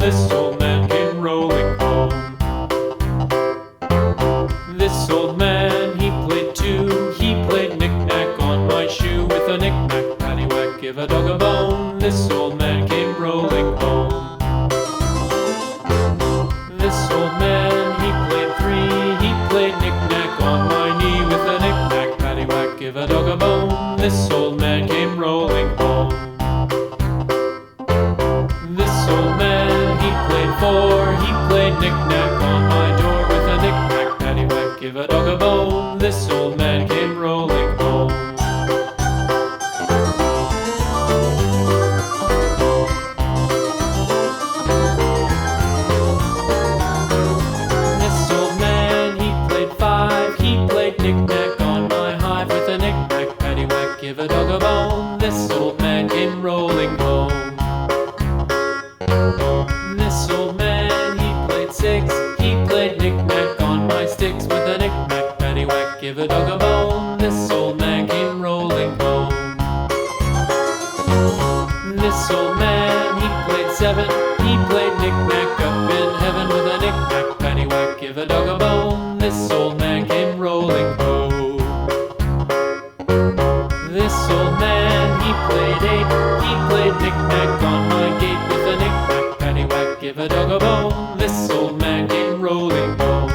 This old man came rolling home. This old man, he played too. He played knick-knack on my shoe. With a knick-knack, paddywhack, give a dog a bone. This old man came rolling home. This old man, he played three. He played knick-knack on my knee. With a knick-knack, paddywhack, give a dog a bone. This old man came rolling home. This old man, he played four. He played knick-knack on my door. With a knick-knack, paddywhack, give a dog a bone. This old man came rolling home. This old man, he played five. He played knick-knack on my hive. With a knick-knack, paddywhack, give a dog a bone. This old man came rolling home. This old man, he played six. He played knick-knack on my sticks. With a knick-knack, paddywhack, give a dog a bone. This old man came rolling home. This old man, he played seven. He played knick-knack up in heaven. With a knick-knack, paddywhack, give a dog a bone. This old man came rolling home. This old man, he played eight. He played knick-knack on my gate. With a knick-knack, paddywhack, give a dog a bone. This old man came rolling home.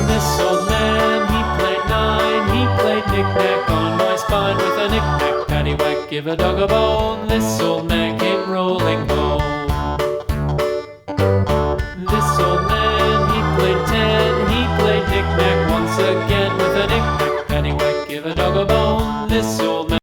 This old man, he played nine. He played knick-knack on my spine. With a knick-knack, paddywhack, give a dog a bone. This old man came rolling home.